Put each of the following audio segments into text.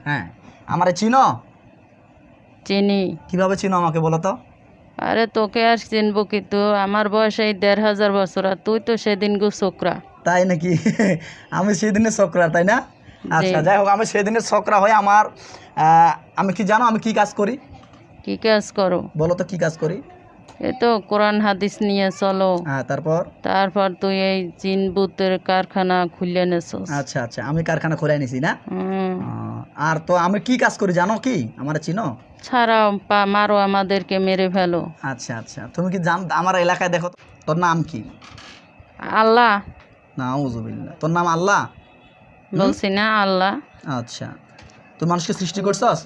হ্যাঁ, আমারে চিনো? চিনি। কিভাবে চিনো আমাকে বলো তো? আরে তোকে আর চিনবো কি, তো আমার বয়স এই ১,৫০০ বছর, আর তুই তো সেদিন গো ছোকরা। তাই নাকি? আমি সেদিনের ছোকরা, তাই না? জি। আচ্ছা, যাই হোক, আমি সেদিনের ছোকরা হয়ে আমি কি জানো আমি কি কাজ করি? কি কাজ করো? বলো তো কি কাজ করি? এ তো কোরআন হাদিস নিয়ে চলো। হ্যাঁ, তারপর? তারপর তুই এই জিন ভূতের কারখানা খুলে নেছস। আচ্ছা আচ্ছা, আমি কারখানা খুলে নিছি না? হুম। আর তো আমি কি কাজ করি জানো কি? আমার চিনো? ছাড়াও, মারো, আমাদেরকে মেরে ফেলো। আচ্ছা আচ্ছা, তুমি কি আমার এলাকায় দেখো তো? তোর নাম কি? আল্লাহ। নাউজুবিল্লাহ, তোর নাম আল্লাহ? বলছি না আল্লাহ। আচ্ছা, তুই মানুষকে সৃষ্টি করছস?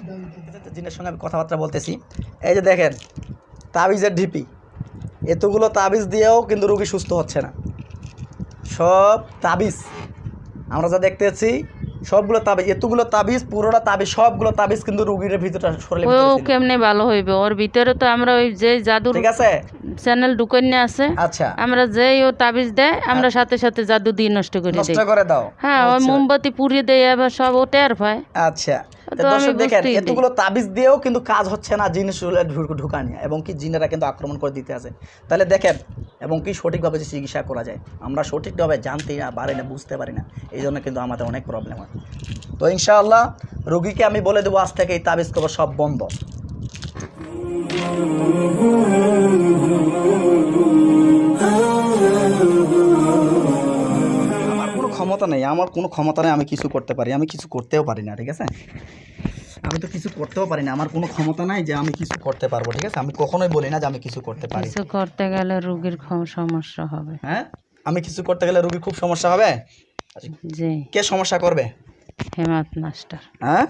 জিনের সঙ্গে আমি কথাবার্তা বলতেছি। এই যে দেখেন, তাবিজের ঢিপি, এতগুলো তাবিজ দিয়েও কিন্তু রোগী সুস্থ হচ্ছে না। সব তাবিজ আমরা যা দেখতেছি, সবগুলো তাবিজ, এতগুলো তাবিজ, পুরোটা তাবিজ, সবগুলো তাবিজ কিন্তু রোগীর ভিতরটা শরীরের ও ভিতরে ছিল। কেমনে ভালো হইবে? ওর ভিতরে তো আমরা ওই যে জাদুর ঠিক আছে? চ্যানেল ঢুকাইনে আছে। আচ্ছা, আমরা যেই ও তাবিজ দেয়, আমরা সাথে সাথে জাদু দিয়ে নষ্ট করে নষ্ট দেই। করে দাও। হ্যাঁ, ওই আচ্ছা মোমবাতি পুড়িয়ে দেয়, আবার সব ও টের পায়। আচ্ছা, তো তো আমি দর্শক দেখেন, বুঝতেই দিই। এতগুলো তাবিজ দিয়েও কিন্তু কাজ হচ্ছে না, জিন ঢুকা নিয়ে, এবং কি জিনেরা কিন্তু আক্রমণ করে দিতে আছে। তাহলে দেখেন, এবং কি সঠিকভাবে যে চিকিৎসা করা যায়, আমরা সঠিকভাবে জানতে না পারি না, বুঝতে পারি না, এই জন্য কিন্তু আমাদের অনেক প্রবলেম হয়। তো ইনশাআল্লাহ রোগীকে আমি বলে দেবো আজ থেকে এই তাবিজ কবর সব বন্ধ। আমার কোনো ক্ষমতা নেই, আমি কিছু করতে পারি? আমি কিছু করতেও পারি না, ঠিক আছে? আমি তো কিছু করতেও পারি না, আমার কোনো ক্ষমতা নাই যে আমি কিছু করতে পারবো, ঠিক আছে? আমি কখনোই বলি না যে আমি কিছু করতে পারি। কিছু করতে গেলে রোগীর সমস্যা হবে। হ্যাঁ, আমি কিছু করতে গেলে রোগীর খুব সমস্যা হবে। আচ্ছা, জি। কে সমস্যা করবে? হেমাত মাস্টার। হ্যাঁ,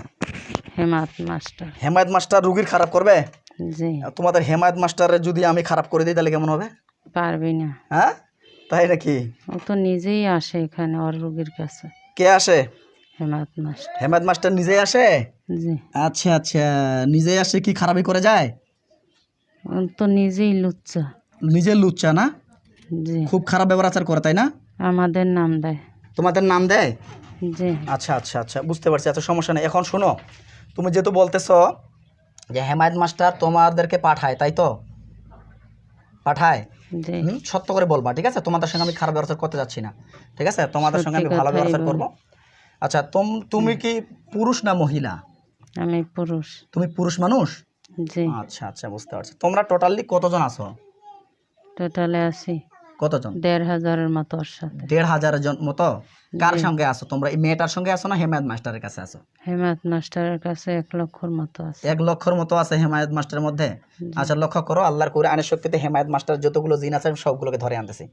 হেমাত মাস্টার। হেমায়েত মাস্টার রোগীর খারাপ করবে? জি। তোমাদের হেমায়েত মাস্টারের যদি আমি খারাপ করে দিই তাহলে কেমন হবে? পারবি না। হ্যাঁ, তাই নাকি? ও তো নিজেই আসে এখানে ওর রোগীর কাছে। কে আসে? হেমাত মাস্টার। হেমায়েত মাস্টার নিজেই আসে? জি। আচ্ছা আচ্ছা, নিজেই আসে, কি খারাপই করে যায়? ও তো নিজেই লুচ্চা। নিজে লুচ্চা না? জি। খুব খারাপ ব্যবহার আচার করে, তাই না? আমাদের নাম দেয়। তোমাদের নাম দেয়? জি। আচ্ছা আচ্ছা আচ্ছা, বুঝতে পারছি, এত সমস্যা নেই। এখন শোনো, তুমি যেহেতু বলতেছ যে হেমায়েত মাস্টার তোমাদেরকে পাঠায়, তাই তো? পাঠায়? জি। সত্য করে বলবা, ঠিক আছে? তোমাদের সঙ্গে আমি খারাপ ব্যবহার করতে যাচ্ছি না, ঠিক আছে? তোমাদের সঙ্গে সত্যি আমি ভালো কথাই ব্যবহার বলি। করবো। আচ্ছা, তুমি কি পুরুষ না মহিলা? আমি পুরুষ। তুমি পুরুষ মানুষ? জি। আচ্ছা আচ্ছা, বুঝতে পারছি। তোমরা টোটালি কতজন আছো? টোটালে আছি কতজন? ১,৫০০-এর মতো ওর সাথে। ১,৫০০ জন মতো? কার জি। সঙ্গে আছো তোমরা? এই মেয়েটার সঙ্গে আছো না হেমায়েত মাস্টারের কাছে আছো? হেমাত মাস্টারের কাছে ১,০০,০০০ মতো আছে। ১,০০,০০০ মতো আছে হেমায়েত মাস্টারের মধ্যে? জি। আচ্ছা, লক্ষ্য করো, আল্লাহর কোরআনের শক্তিতে হেমায়েত মাস্টার যতগুলো জিন আছে আমি সবগুলোকে ধরে আনতেছি।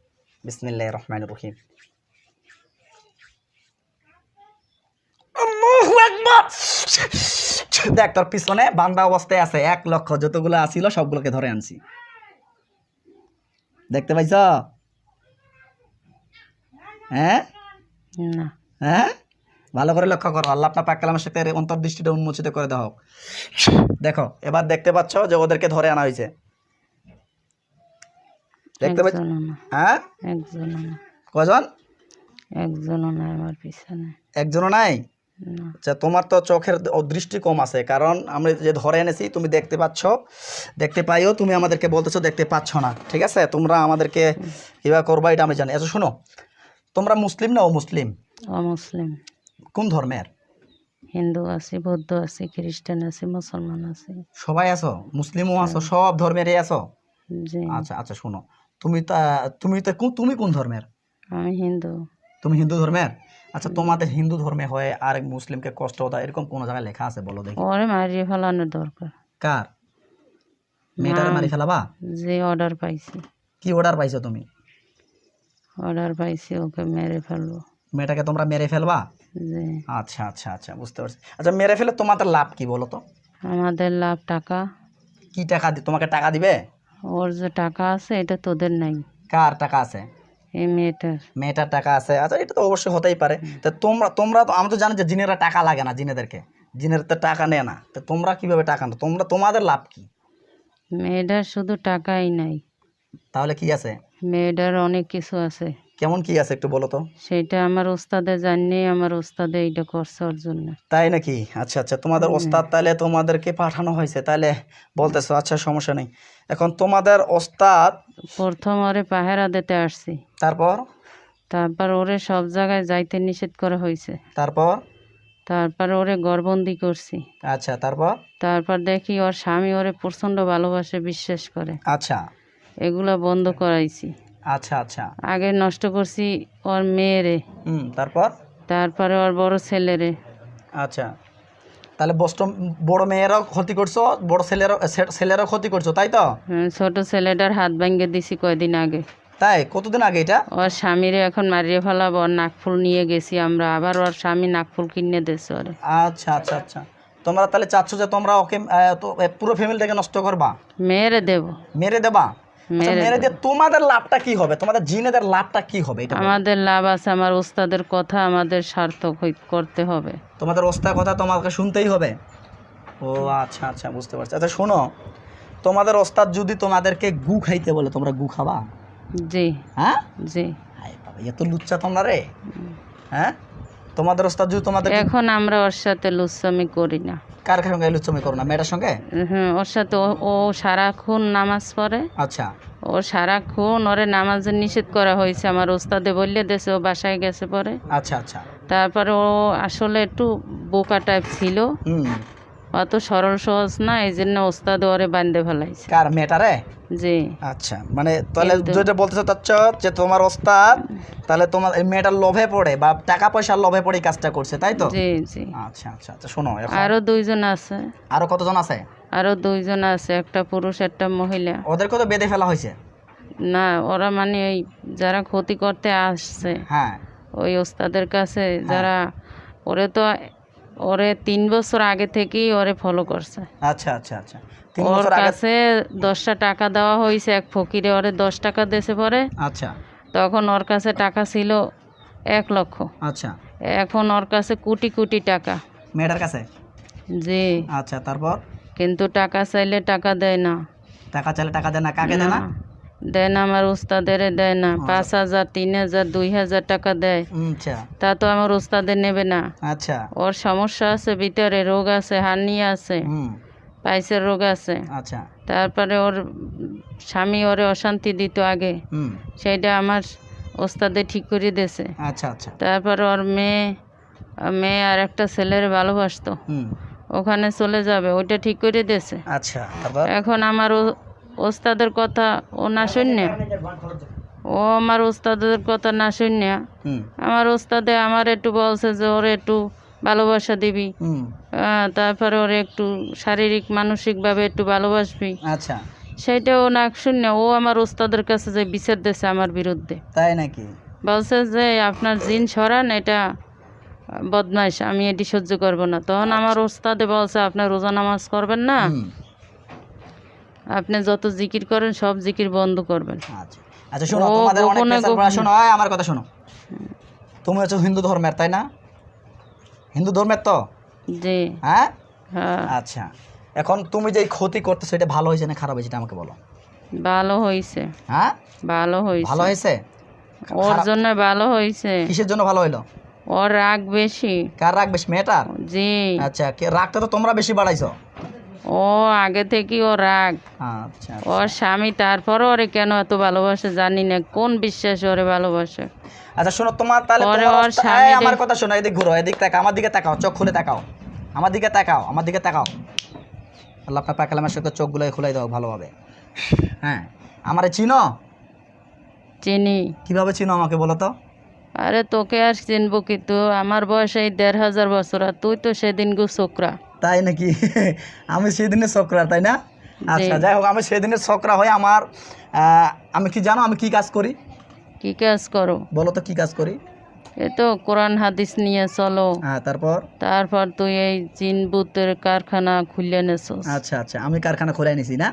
বিসমিল্লাহির রহমানির রহিম। আল্লাহু আকবার। দেখ, তোর পিছনে বান্দা অবস্থায় আছে ১,০০,০০০ যতগুলো আছিল সবগুলোকে ধরে আনছি। দেখতে পাইছ? হ্যাঁ না। হ্যাঁ, ভালো করে লক্ষ্য করো, আল্লাহ আপনার পাক কালামের সাথে অন্তর্দৃষ্টিটা উন্মোচিত করে দাও। দেখো, এবার দেখতে পাচ্ছ যে ওদেরকে ধরে আনা হয়েছে। দেখতে পাচ্ছ? একজনও না। হ্যাঁ, একজনও না। কজন? একজনও নাই আমার পিছনে। একজনও নাই? না। আচ্ছা, তোমার তো চোখের দৃষ্টি কম আছে, কারণ আমরা যে ধরে এনেছি তুমি দেখতে পাচ্ছ, দেখতে পাইও, তুমি আমাদেরকে বলতেছো দেখতে পাচ্ছ না, ঠিক আছে? তোমরা আমাদেরকে কীভাবে করবা এটা আমি জানি। আচ্ছা শোনো, তোমরা মুসলিম না অমুসলিম? অমুসলিম। কোন ধর্মের? হিন্দু আছি, বৌদ্ধ আছি, খ্রিস্টান আছি, মুসলমান আছি। সবাই আছো? মুসলিমও আছো, সব ধর্মেরই আছো? জি। আচ্ছা আচ্ছা, শোনো, তুমি কোন ধর্মের? আমি হিন্দু। তুমি হিন্দু ধর্মের? আচ্ছা, তোমাদের হিন্দু ধর্মে হয়ে আর মুসলিমকে কষ্ট দেওয়া এরকম কোনো জায়গায় লেখা আছে বলো দেখি? ওরে মারিয়ে ফেলানোর দরকার। কার? মেয়েটারে মারি ফেলাবা? যে অর্ডার পাইছি। কি অর্ডার পাইছো তুমি? অর্ডার পাইছি ওকে মেরে ফেলবো। মেয়েটাকে তোমরা মেরে ফেলবা? জি। আচ্ছা আচ্ছা আচ্ছা, বুঝতে পারছি। আচ্ছা, মেরে ফেলে তোমাদের লাভ কি বলো তো? আমাদের লাভ টাকা। কি টাকা তোমাকে টাকা দিবে? ওর যে টাকা আছে এটা তোদের নাই। কার টাকা আছে? এই মেয়েটার। মেয়েটার টাকা আছে? আচ্ছা, এটা তো অবশ্যই হতেই পারে। তা তোমরা তো, আমি তো জানি যে জিনেরা টাকা লাগে না, জিনেদেরকে, জিনের তো টাকা নেয় না, তো তোমরা কিভাবে টাকা নাও? তোমাদের লাভ কি? মেয়েটার শুধু টাকাই নাই, তাহলে কি আছে? মেয়েটার অনেক কিছু আছে। কেমন কি আছে একটু বলো তো। সেটা আমার ওস্তাদে জানি, আমার ওস্তাদে এইটা করছে ওর জন্য। তাই নাকি? আচ্ছা আচ্ছা, তোমাদের হুম। ওস্তাদ তাহলে তোমাদেরকে পাঠানো হয়েছে তাহলে বলতেছো, আচ্ছা সমস্যা নেই। এখন তোমাদের ওস্তাদ, প্রথম ওরে পাহারা দিতে আসছি, তারপর তারপর ওরে সব জায়গায় যাইতে নিষেধ করা হয়েছে, তারপর তারপর ওরে ঘরবন্দি করছি, আচ্ছা তারপর তারপর দেখি ওর স্বামী ওরে প্রচণ্ড ভালোবাসে, বিশ্বাস করে, আচ্ছা এগুলা বন্ধ করাইছি। আচ্ছা আচ্ছা আগে নষ্ট করছি ওর মেয়েরে, তারপর তারপরে ওর বড় ছেলেরে। আচ্ছা, তাহলে বড় মেয়েরাও ক্ষতি করছো, বড় ছেলেরাও ক্ষতি করছো, তাই তো? ছোট ছেলেটার হাত ভেঙে দিছি কয়দিন আগে। তাই? কতদিন আগে এটা? ওর স্বামীরে এখন মারিয়ে ফেলাবো, ওর নাকফুল নিয়ে গেছি আমরা, আবার ওর স্বামী নাকফুল কিনে দিয়েছে ওরে। আচ্ছা আচ্ছা আচ্ছা, তোমরা তাহলে চাচ্ছ যে তোমরা ওকে তো পুরো ফ্যামিলিটাকে নষ্ট করবা, মেয়েরে দেব, মেরে দেবা? আচ্ছা, মেরে দিয়ে তোমাদের লাভটা কি হবে, তোমাদের জিনেদের লাভটা কি হবে এটা বলো। আমাদের লাভ আছে, আমার ওস্তাদের কথা আমাদের সার্থক করতে হবে। তোমাদের ওস্তাদ কথা তোমাকে শুনতেই হবে। ও আচ্ছা আচ্ছা, বুঝতে পারছি। আচ্ছা শোনো, তোমাদের ওস্তাদ যদি তোমাদেরকে গু খাইতে বলে, তোমরা গু খাবা? জি হ্যাঁ? জি। হায় বাবা, এত লুচ্চা তোমরা রে। হ্যাঁ, তোমাদের ওস্তাদ যদি তোমাদের, এখন আমরা ওর সাথে লুচ্ছামি করি না। কার সঙ্গে লুচ্চামি করো না? মেয়েটার সঙ্গে? হ্যাঁ, ওর সাথে ও সারাক্ষণ নামাজ পড়ে, আচ্ছা ও সারাক্ষণ ওরে নামাজে নিষেধ করা হয়েছে, আমার ওস্তাদে বললে দেশে ও বাসায় গেছে পরে। আচ্ছা আচ্ছা তারপরে ও আসলে একটু বোকা টাইপ ছিল, অত সরল সহজ না, এই জন্য ওস্তাদ ওরে বান্ধে ফেলাইছে। কার? মেয়েটারে? জি। আচ্ছা, মানে তাহলে কিন্তু- যেটা বলতে চাচ্ছ যে তোমার ওস্তাদ তাহলে তোমার এই মেয়েটার লোভে পড়ে বা টাকা পয়সার লোভে পড়ে এই কাজটা করছে, তাই তো? জি জি। আচ্ছা আচ্ছা আচ্ছা, শোনো এখন আরো দুইজন আছে, আরো কতজন আছে? আরো দুইজন আছে, একটা পুরুষ একটা মহিলা। ওদেরকে তো বেঁধে ফেলা হয়েছে? না, ওরা মানে ওই যারা ক্ষতি করতে আসছে হ্যাঁ ওই ওস্তাদের কাছে, যারা ওরে 3 বছর আগে থেকেই ওরে ফলো করছে। আচ্ছা আচ্ছা আচ্ছা, 3 ওর বছর আগে? কাছে 10টা টাকা দেওয়া হয়েছে, এক ফকিরে ওরে 10 টাকা দিয়েছে পরে, আচ্ছা তখন ওর কাছে টাকা ছিল 1 লক্ষ, আচ্ছা, এখন ওর কাছে কোটি কোটি টাকা। মেয়েটার কাছে? জি। আচ্ছা, তারপর? কিন্তু টাকা চাইলে টাকা দেয় না। টাকা চাইলে টাকা দেয় না? কাকে দেয় না? দেয় না, আমার ওস্তাদেরে দেয় না। 5,000 3,000 2,000 টাকা দেয়, আচ্ছা তা তো আমার ওস্তাদের নেবে না। আচ্ছা ওর সমস্যা আছে, ভিতরে রোগ আছে, হার্নিয়া আছে, পাইসের রোগ আছে। আচ্ছা তারপরে ওর স্বামী ওরে অশান্তি দিত আগে, সেইটা আমার ওস্তাদে ঠিক করে দিয়েছে। আচ্ছা আচ্ছা তারপর ওর মেয়ে আর একটা ছেলের ভালোবাসতো, ওখানে চলে যাবে, ওইটা ঠিক করে দিয়েছে। আচ্ছা, তারপর? এখন আমার ওস্তাদের কথা ও না শুনে, ও আমার ওস্তাদের কথা না শুনে, আমার ওস্তাদে আমার একটু বলছে যে ওর একটু ভালোবাসা দিবি, তারপরে ওর একটু শারীরিক মানসিকভাবে একটু ভালোবাসবি। আচ্ছা, সেইটা ও না শুনে ও আমার ওস্তাদের কাছে যে বিচার দিয়েছে আমার বিরুদ্ধে। তাই নাকি? বলছে যে আপনার জিন সরান, এটা বদমাইশ, আমি এটি সহ্য করব না। তখন আমার ওস্তাদে বলছে আপনার রোজা নামাজ করবেন না, আপনি যত জিকির করেন সব জিকির বন্ধ করবেন। আচ্ছা আচ্ছা, শোনো, তোমাদের অনেক প্রেসার পড়া, শোনো আমার কথা শোনো। তুমি হচ্ছে হিন্দু ধর্মের, তাই না? হিন্দু ধর্মের তো? জি। হ্যাঁ হ্যাঁ। আচ্ছা, এখন তুমি যে ক্ষতি করতেছো এটা ভালো হয়েছে না খারাপ হয়েছে এটা আমাকে বলো। ভালো হয়েছে। হ্যাঁ, ভালো হয়েছে। ভালো হয়েছে? ওর জন্য ভালো হয়েছে। কিসের জন্য ভালো হইলো? ওর রাগ বেশি। কার রাগ বেশি? মেয়েটার? জি। আচ্ছা, রাগটা তো তোমরা বেশি বাড়াইছো। ও আগে থেকে ও রাগ। আচ্ছা, ওর স্বামী তারপরও ওরে কেন এত ভালোবাসে জানি না, কোন বিশ্বাসে ওরে ভালোবাসে। আচ্ছা শোনো, তোমার তাহলে আমার কথা শোনো, এদিক ঘুরো, এদিক তাকাও, আমার দিকে তাকাও, চোখ খুলে তাকাও, আমার দিকে তাকাও, আমার দিকে তাকাও। আল্লাহ আপনার পাকালামের সাথে চোখগুলো খুলাই দাও ভালোভাবে। হ্যাঁ, আমারে চিনো? চিনি। কিভাবে চিনো আমাকে বলো তো? আরে তোকে আর চিনবো কি, তো আমার বয়স এই 1,500 বছর, আর তুই তো সেদিন গু ছোকরা। তাই নাকি? আমি সেদিনের ছোকরা, তাই না? আচ্ছা, যাই হোক, আমি সেদিনের ছোকরা হয়ে আমার আমি কি জানো আমি কি কাজ করি? কি কাজ করো? বলো তো কি কাজ করি? এ তো কোরআন হাদিস নিয়ে চলো। হ্যাঁ, তারপর তুই এই জিন ভূতের কারখানা খুলে নেছস। আচ্ছা আচ্ছা, আমি কারখানা খুলে নিছি না?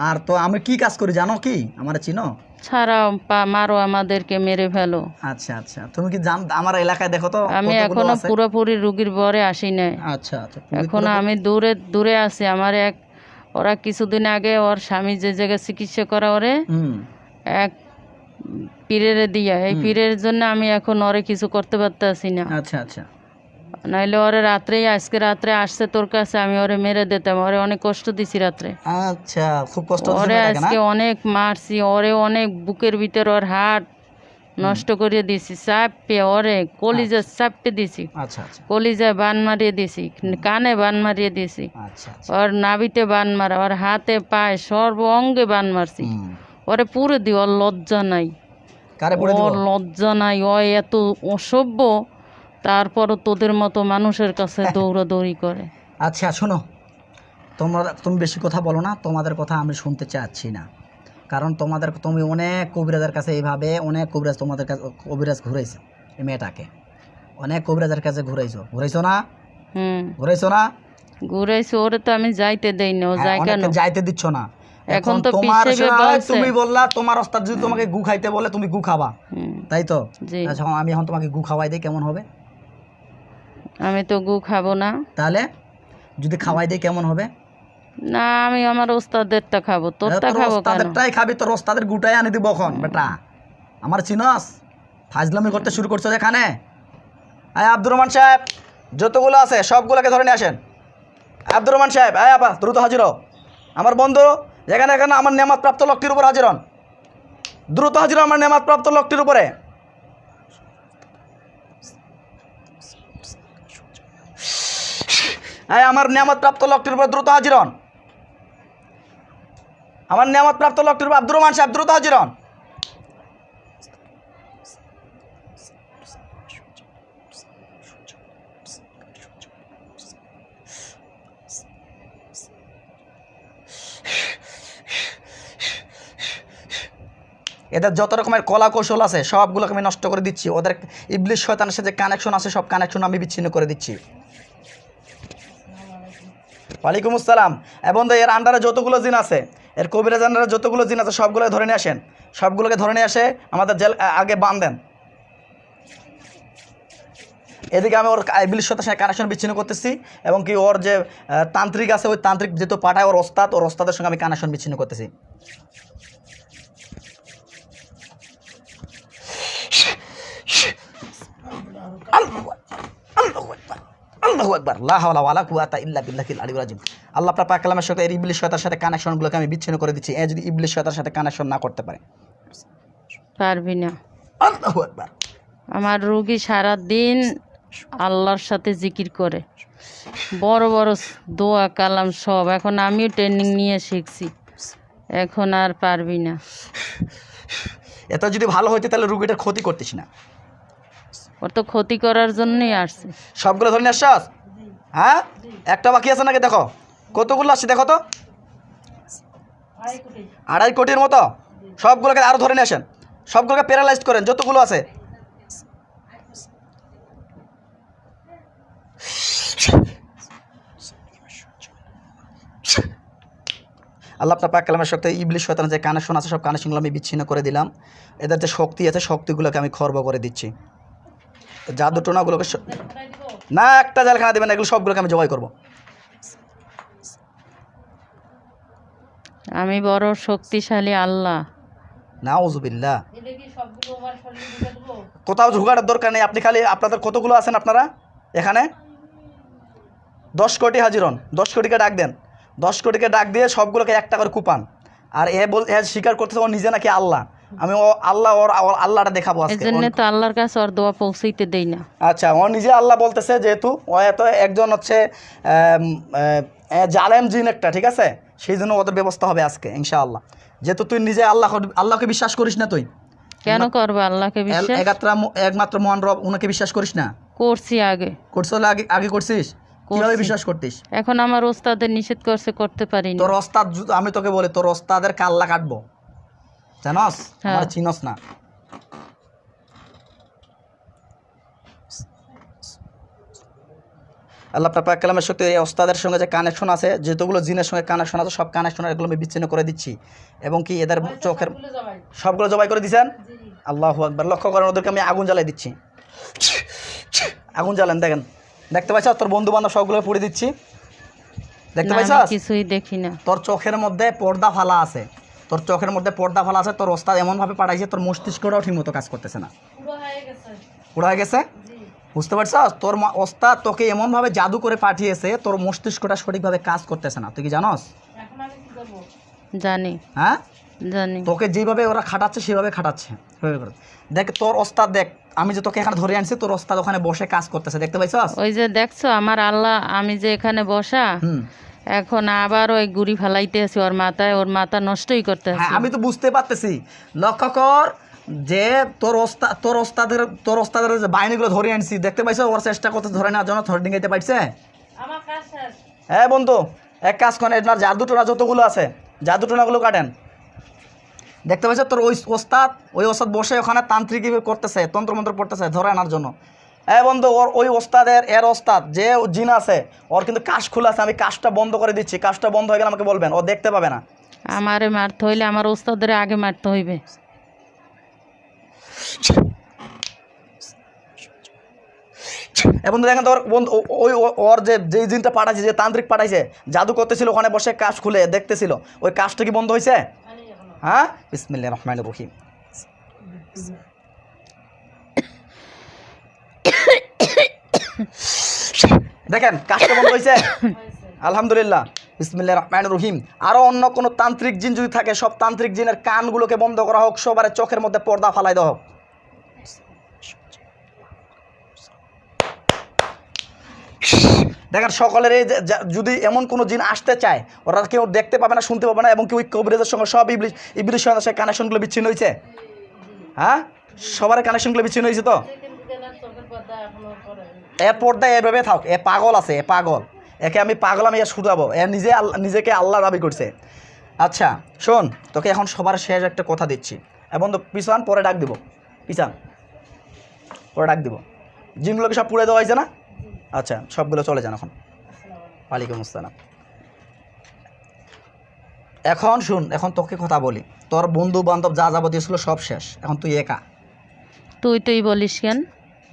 আর তো আমি কি কাজ করি জানো কি? আমার চিনো? ছাড়াও, মারো, আমাদেরকে মেরে ফেলো। আচ্ছা আচ্ছা, তুমি কি আমার এলাকায় দেখো তো আমি এখনো পুরোপুরি রুগীর বরে আসি নাই। আচ্ছা আচ্ছা, এখনো আমি দূরে দূরে আছি। আমার ওরা কিছুদিন আগে ওর স্বামী যে জায়গায় চিকিৎসা করা ওরে পীরের দিয়া, এই পীরের জন্য আমি এখন ওরে কিছু করতে পারতেছি না। আচ্ছা আচ্ছা নাইলে ওরে রাত্রেই, আজকে রাত্রে আসছে তোর কাছে, আমি ওরে মেরে দিতাম। ওরে অনেক কষ্ট দিছি রাত্রে, আচ্ছা, খুব কষ্ট হচ্ছে ওরে মেয়েটাকে না? আজকে অনেক মারছি, ওরে অনেক বুকের ভিতর ওর হাড় নষ্ট করে দিছি, চাপে ওরে কলিজা চাপতে দিছি, আচ্ছা আচ্ছা কলিজায় বান মারিয়ে দিছি, কানে বান মারিয়ে দিছি, আচ্ছা আচ্ছা ওর নাভিতে বান মারা, ওর হাতে পায়ে সর্ব অঙ্গে বান মারছি। হুম। ওরে পুরে দি, ওর লজ্জা নাই, কারে পড়ে দিব? ওর লজ্জা নাই, ও এত অসভ্য, তারপরও তোদের মতো মানুষের কাছে দৌড়াদৌড়ি করে। আচ্ছা শোনো, তুমি বেশি কথা বলো না, তোমাদের কথা আমি শুনতে চাচ্ছি না। কারণ তুমি অনেক কবিরাজের কাছে এইভাবে, অনেক কবিরাজ তোমাদের কাছে কবিরাজ ঘুরাইছে এই মেয়েটাকে, অনেক কবিরাজের কাছে ঘুরাইছো না? ঘুরাইছো না? ঘুরাইছে, ওরে তো আমি যাইতে দেই না, ও যায় কেন? অনেককে যাইতে দিচ্ছ না। এখন তো তোমার পিছে বলছে। তুমি বললা তোমার ওস্তাদ যদি তোমাকে গু খাইতে বলে তুমি গু খাবা, তাই তো? জি। আচ্ছা, আমি এখন তোমাকে গু খাওয়াই দিই, কেমন হবে? আমি তো গু খাবো না। তাহলে যদি খাওয়াই দিই কেমন হবে? না, আমি আমার ওস্তাদেরটা খাবো, তোরটা খাবো কেন? ওস্তাদেরটাই খাবি, তোর ওস্তাদের গুটাই আনি দিব এখন বেটা। আমার চিনস? ফাজলামি করতে শুরু করছো যেখানে। আয় আব্দুর রহমান সাহেব, যতগুলো আছে সবগুলোকে ধরে নিয়ে আসেন। আব্দুর রহমান সাহেব, আয় আপা দ্রুত হাজির হও। আমার বন্ধু যেখানে এখানে আমার নেমাত প্রাপ্ত লোকটির উপর হাজির হন, দ্রুত হাজির হও আমার নেমাত প্রাপ্ত লোকটির উপরে। আয় আমার নেমাত প্রাপ্ত লোকটির উপর দ্রুত হাজির হন। আমার নেমাত প্রাপ্ত লোকটির উপর আব্দুর রহমান সাহেব দ্রুত হাজির হন। এদের যত রকমের কলা কৌশল আছে সবগুলোকে আমি নষ্ট করে দিচ্ছি। ওদের ইবলিশ শয়তানের সাথে কানেকশন আছে, সব কানেকশন আমি বিচ্ছিন্ন করে দিচ্ছি। ওয়ালাইকুম আসসালাম। এবং এর আন্ডারে যতগুলো জিন আছে, এর কবিরাজ আন্ডারে যতগুলো জিন আছে সবগুলো ধরে নিয়ে আসেন, সবগুলোকে ধরে নিয়ে আসে আমাদের জেল আগে বাঁধেন। এদিকে আমি ওর ইবলিশ শয়তানের সাথে কানেকশন বিচ্ছিন্ন করতেছি, এবং কি ওর যে তান্ত্রিক আছে ওই তান্ত্রিক যেহেতু পাঠায় ওর ওস্তাদের সঙ্গে আমি কানেকশন বিচ্ছিন্ন করতেছি। আল্লাহ পাক কালামের সাথে এর ইবলিশ শয়তানের সাথে কানেকশনগুলোকে আমি বিচ্ছিন্ন করে দিচ্ছি। এ যদি ইবলিশ শয়তানের সাথে কানেকশন না করতে পারে, পারবি না। আল্লাহু আকবার। আমার রোগী সারা দিন আল্লাহর সাথে জিকির করে, বড় বড় দোয়া কালাম সব, এখন আমিও ট্রেনিং নিয়ে শিখছি, এখন আর পারবি না। এত যদি ভালো হইতে তাহলে রুগীটার ক্ষতি করতিস না। ওর তো ক্ষতি করার জন্যই আসছে। সবগুলো ধরে নিয়ে আসছস? হ্যাঁ, একটা বাকি আছে নাকি? দেখো কতগুলো আসছে, দেখো তো, 2.5 কোটির মতো। সবগুলোকে আরও ধরে নিয়ে আসেন, সবগুলোকে প্যারালাইজড করেন যতগুলো আছে। আল্লাহ আপনার পাক কালামের শক্তি ইবলিশ শয়তানের যে কানেকশন আছে সব কানেকশনগুলো আমি বিচ্ছিন্ন করে দিলাম। এদের যে শক্তি আছে শক্তিগুলোকে আমি খর্ব করে দিচ্ছি। জাদু টোনাগুলোকে না, একটা জেলখানা দেবেন, এগুলো সবগুলোকে আমি জবাই করব। আমি বড় শক্তিশালী আল্লাহ। নাউজুবিল্লাহ। কোথাও ঝুঁকার দরকার নেই, আপনি খালি আপনাদের কতগুলো আছেন আপনারা এখানে, 10 কোটি হাজির হন, 10 কোটিকে ডাক দেন, 10 কোটিকে ডাক দিয়ে সবগুলোকে একটা করে কুপান। আর এ স্বীকার করতেছে ও নিজে নাকি আল্লাহ। আমি ও আল্লাহ, ওর আল্লাহটা দেখাবো আজকে। এজন্য তো আল্লাহর কাছে ওর দোয়া পৌঁছাইতে দেই না। আচ্ছা, ও নিজে আল্লাহ বলতেছে, যেহেতু ও এত একজন হচ্ছে জালেম জিন একটা, ঠিক আছে, সেই জন্য ওদের ব্যবস্থা হবে আজকে ইনশাআল্লাহ। যেহেতু তুই নিজে আল্লাহকে বিশ্বাস করিস না, তুই কেন করবো আল্লাহকে বিশ্বাস? একমাত্র মহান রব, ওনাকে বিশ্বাস করিস না? করছি আগে। করছো? আগে করছিস? কিভাবে বিশ্বাস করতিস? এখন আমার ওস্তাদের নিষেধ করছে, করতে পারি না। তোর ওস্তাদ, আমি তোকে বলি, তোর ওস্তাদের কাল্লা কাটবো, জানস? আমার চিনস না। আল্লাহ পাক কালামের শক্তি এই ওস্তাদের সঙ্গে যে কানেকশন আছে, যেতগুলো জিনের সঙ্গে কানেকশন আছে সব কানেকশন এগুলো আমি বিচ্ছিন্ন করে দিচ্ছি। এবং কি এদের চোখের সবগুলো জবাই করে দিছেন। আল্লাহু আকবার। লক্ষ্য করেন, ওদেরকে আমি আগুন জ্বালাই দিচ্ছি। আগুন জ্বালেন, দেখেন, দেখতে পাইছ? তোর বন্ধু বান্ধব সবগুলো পুড়ে দিচ্ছি, দেখতে পাইছ? কিছুই দেখি না। তোর চোখের মধ্যে পর্দা ফালা আছে, তোর চোখের মধ্যে পর্দা ফেলা আছে, তোর ওস্তাদ এমনভাবে পাঠাইছে তোর মস্তিষ্কটাও ঠিকমতো কাজ করতেছে না, পুরো হয়ে গেছে। বুঝতে পারছস? তোর ওস্তাদ তোকে এমনভাবে জাদু করে পাঠিয়েছে তোর মস্তিষ্কটা সঠিকভাবে কাজ করতেছে না, তুই কি জানোস? জানি, হ্যাঁ জানি। তোকে যেভাবে ওরা খাটাচ্ছে সেভাবে খাটাচ্ছে। দেখ তোর ওস্তাদ, দেখ আমি যে তোকে এখানে ধরে আনছি, তোর ওস্তাদ ওখানে বসে কাজ করতেছে, দেখতে পাইছস? ওই যে দেখছো আমার আল্লাহ, আমি যে এখানে বসা, এখন আবার ওই গুড়ি ফেলাইতে আছি ওর মাথায়, ওর মাথা নষ্টই করতে আছে। হ্যাঁ আমি তো বুঝতে পারতেছি। লক্ষ্য কর যে তোর ওস্তাদের যে বাহিনীগুলো ধরে আনছি, দেখতে পাইছো ওর চেষ্টা করতে ধরে নেওয়ার জন্য, ধরে ডিঙাইতে পারছে। হ্যাঁ বন্ধু, এক কাজ করেন, আপনার জাদু টোনা যতগুলো আছে জাদু টোনাগুলো কাটেন। দেখতে পাইছো তোর ওই ওস্তাদ বসে ওখানে তান্ত্রিক করতেছে, তন্ত্রমন্ত্র পড়তেছে ধরে আনার জন্য। হ্যাঁ বন্ধু, ওই ওস্তাদের ওস্তাদ যে জিন আছে ওর কিন্তু কাশ খোলা আছে, আমি কাশটা বন্ধ করে দিচ্ছি, কাশটা বন্ধ হয়ে গেলে আমাকে বলবেন, ও দেখতে পাবে না। আমারে মারতে হইলে আমার ওস্তাদের আগে মারতে হইবে। এবং দেখেন তোর বন্ধু ওই ওর যে জিনটা পাঠাইছে, যে তান্ত্রিক পাঠাইছে জাদু করতেছিল ওখানে বসে কাশ খুলে দেখতেছিল, ওই কাশটা কি বন্ধ হয়েছে? হ্যাঁ, বিসমিল্লাহির রহমানির রহিম। দেখেন কাশটা বন্ধ হয়েছে, আলহামদুলিল্লাহ, বিসমিল্লাহির রহমানির রহিম। আরও অন্য কোনো তান্ত্রিক জিন যদি থাকে সব তান্ত্রিক জিনের কানগুলোকে বন্ধ করা হোক, সবার চোখের মধ্যে পর্দা ফালাই দেওয়া হোক। দেখেন সকলের এই যদি এমন কোনো জিন আসতে চায় ওরা কেউ দেখতে পাবে না, শুনতে পাবে না, এবং কি ওই কবিরাজের সঙ্গে সব ইবলিশ সঙ্গে কানেকশনগুলো বিচ্ছিন্ন হয়েছে। হ্যাঁ, সবার কানেকশনগুলো বিচ্ছিন্ন হয়েছে। তো এর পর্দায় এভাবে থাক, এ পাগল আছে, এ পাগল, একে আমি পাগল, আমি শুধাবো, এ নিজেকে আল্লাহ দাবি করছে। আচ্ছা শোন, তোকে এখন সবার শেষ একটা কথা দিচ্ছি, এবং তো পিছান পরে ডাক দিব, পিছান পরে ডাক দিব। জিনগুলোকে সব পুড়ে দেওয়া হয়েছে না? আচ্ছা সবগুলো চলে যান এখন। ওয়ালাইকুম আসসালাম। এখন শুন, এখন তোকে কথা বলি, তোর বন্ধু বান্ধব যা যাবতীয় ছিল সব শেষ, এখন তুই একা। তুই বলিস কেন?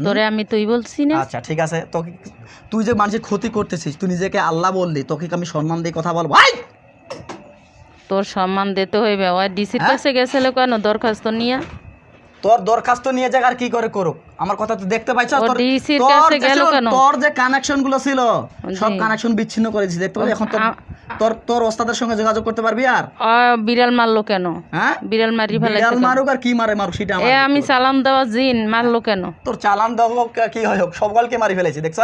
তোরে আমি তুই বলছি না? আচ্ছা ঠিক আছে, তোকে তুই যে মানুষের ক্ষতি করতেছিস, তুই নিজেকে আল্লাহ বললি, তোকে আমি সম্মান দিয়ে কথা বলবো? তোর সম্মান দিতে হইবে। ওই ডিসির কাছে গেছিল কেন দরখাস্ত নিয়ে? তোর দরখাস্ত নিয়ে যাক আর কি করে করুক, আমার কথা তুই দেখতে পাইছ? তোর যে কানেকশন গুলো ছিল সব কানেকশন বিচ্ছিন্ন করে দিছিস, দেখতে পাবি। এখন তোর ওস্তাদের সঙ্গে যোগাযোগ করতে পারবি? আর বিড়াল মারলো কেন? হ্যাঁ, বিড়াল মারি ফেলে। বিড়াল মারুক আর কি মারুক সেটা আমি চালান দেওয়া জিন মারলো কেন? তোর চালান দেওয়া কি হয় হোক, সবগুলোকে মারি ফেলেছি, দেখছো?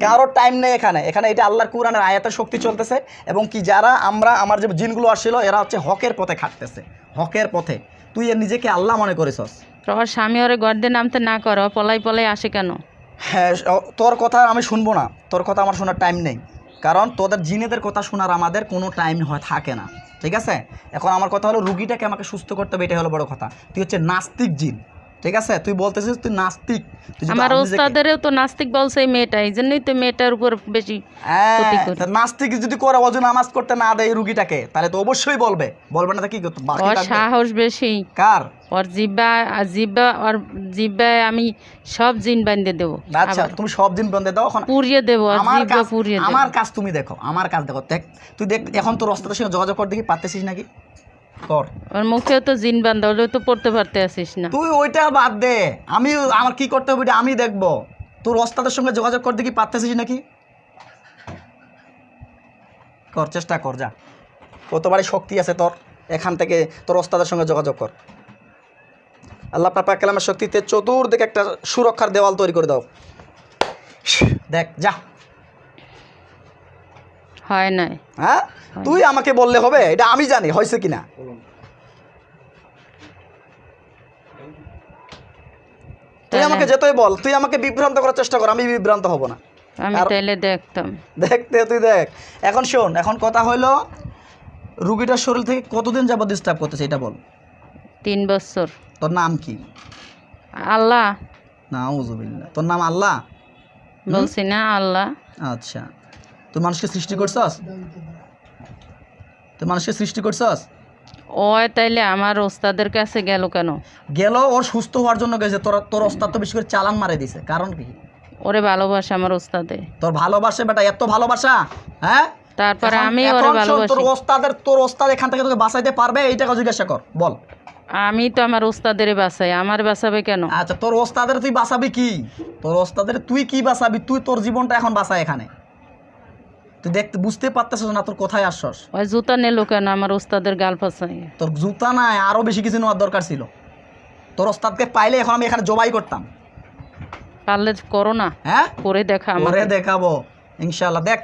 কারোর টাইম নেই এখানে, এটা আল্লাহর কুরআনের আয়াতের শক্তি চলতেছে, এবং কি যারা আমার যে জিনগুলো আসছিল এরা হচ্ছে হকের পথে খাটতেছে, হকের পথে। তুই এর নিজেকে আল্লাহ মনে করেছস। তোর স্বামী ওরে গর্দে নামতে না করো, পলাই আসে কেন? হ্যাঁ, তোর কথা আমি শুনবো না, তোর কথা আমার শোনার টাইম নেই, কারণ তোদের জিনেদের কথা শোনার আমাদের কোনো টাইম থাকে না, ঠিক আছে? এখন আমার কথা হলো রুগীটাকে আমাকে সুস্থ করতে হবে, এটাই হলো বড় কথা। তুই হচ্ছে নাস্তিক জিন, ঠিক আছে? তুই বলতেছিস তুই নাস্তিক। আমার ওস্তাদেরও তো নাস্তিক বলছে এই মেয়েটা, এই জন্যই তো মেয়েটার উপর বেশি ক্ষতি করে। নাস্তিক যদি করে ওজু নামাজ করতে না দেয় রুগীটাকে, তাহলে তো অবশ্যই বলবে না, কি করতে? ওর সাহস বেশি। কার? ওর জিব্বায় আমি সব জিন বাঁধে দেবো। আচ্ছা তুমি সব জিন বেঁধে দাও, এখন পুড়িয়ে দেবো। আমার কাজ তুমি দেখো, আমার কাজ দেখো। তুই দেখ এখন তোর ওস্তাদের সঙ্গে যোগাযোগ করে দেখি পারতেছিস নাকি? কর। ওর মুখেও তো জিন বান্ধা, হলেও তো পড়তে পারতে আসিস না। তুই ওইটা বাদ দে, আমার কি করতে হবে আমি দেখবো। তোর ওস্তাদের সঙ্গে যোগাযোগ করে দেখি পারতেছিস নাকি? কর, চেষ্টা কর, যা, কতবারই শক্তি আছে তোর, এখান থেকে তোর ওস্তাদের সঙ্গে যোগাযোগ কর। আল্লাহ পাক কালামের শক্তিতে চতুর্দিকে একটা সুরক্ষার দেওয়াল তৈরি করে দাও। দেখ যা, হয় নাই। হ্যাঁ, তুই আমাকে বললে হবে, এটা আমি জানি হয়েছে কিনা। তুই আমাকে যেতেই বল, তুই আমাকে বিভ্রান্ত করার চেষ্টা কর, আমি বিভ্রান্ত হব না। আমি তাইলে দেখতাম। তুই দেখ। এখন শোন, এখন কথা হইলো রুগীটার শরীর থেকে কতদিন যাবত ডিস্টার্ব করতেছে এটা বল। 3 বছর। তোর নাম কি? আল্লাহ। নাউজুবিল্লাহ। তোর নাম আল্লাহ? বলছি না আল্লাহ। আচ্ছা, তুই মানুষকে সৃষ্টি করছস? ওই তাইলে আমার ওস্তাদের কাছে গেল কেন? গেল ওর সুস্থ হওয়ার জন্য গেছে। তোর ওস্তাদ তো বেশি করে চালান মারে দিছে, কারণ কি? ওরে ভালোবাসা আমার ওস্তাদে। তোর ভালোবাসে বেটা, এত ভালোবাসা? হ্যাঁ, তারপরে এখন- আমি এখন ওরে শোন, ভালোবাসি। তোর ওস্তাদ এখান থেকে তোকে বাঁচাইতে পারবে এইটাকে জিজ্ঞাসা কর, বল। আমি তো আমার ওস্তাদের বাসাই, আমার বাঁচাবে কেন? আচ্ছা, তোর ওস্তাদের তুই বাঁচাবি কি? তোর ওস্তাদের তুই কি বাঁচাবি? তুই তোর জীবনটা এখন বাঁচা এখানে। তুই দেখতে বুঝতে পারতেছিস না তোর কোথায় আসছস। ওই জুতা নিলো কেন আমার ওস্তাদের গাল ফাঁসাই? তোর জুতা নাই, আরো বেশি কিছু নেওয়ার দরকার ছিল। তোর ওস্তাদকে পাইলে এখন আমি এখানে জবাই করতাম। পারলে করো না, হ্যাঁ, করে দেখা পরে আমাকে। দেখাবো ইনশাআল্লাহ। দেখ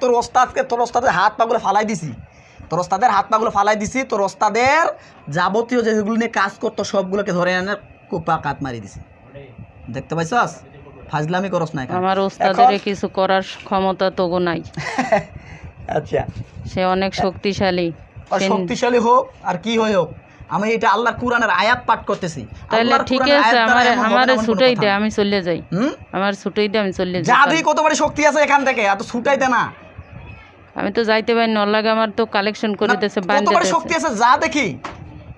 তোর ওস্তাদের হাত পাগুলো ফালাই দিছি, তোর ওস্তাদের হাত পাগুলো ফালাই দিছি। তোর ওস্তাদের যাবতীয় যেগুলো নিয়ে কাজ করতো সবগুলোকে ধরে এনে কোপা কাত মারি দিছি। দেখতে পাইছস? ফাজলামি করস না এখানে। আমার ওস্তাদের কিছু করার ক্ষমতা তবু নাই। আচ্ছা, সে অনেক শক্তিশালী। আর শক্তিশালী হোক আর কি হোক, আমি এটা আল্লাহর কোরআনের আয়াত পাঠ করতেছি। তাহলে আল্লাহর ঠিক কোরআনের আছে, আয়াত দ্বারা এমন হবে না, আমারে এমন কোনো ছুটাই কথা দে, না। আমি চলে যাই। হুম? আমার ছুটাই দে, আমি চলে যাই। যাবি, কত বড় শক্তি আছে এখান থেকে, এত ছুটাইতে না। আমি তো যাইতে পারি না, লাগে আমার তো কালেকশন করে না, দিতেছে, কত বান্ধে বড় শক্তি দিতেছে। আছে, যা দেখি।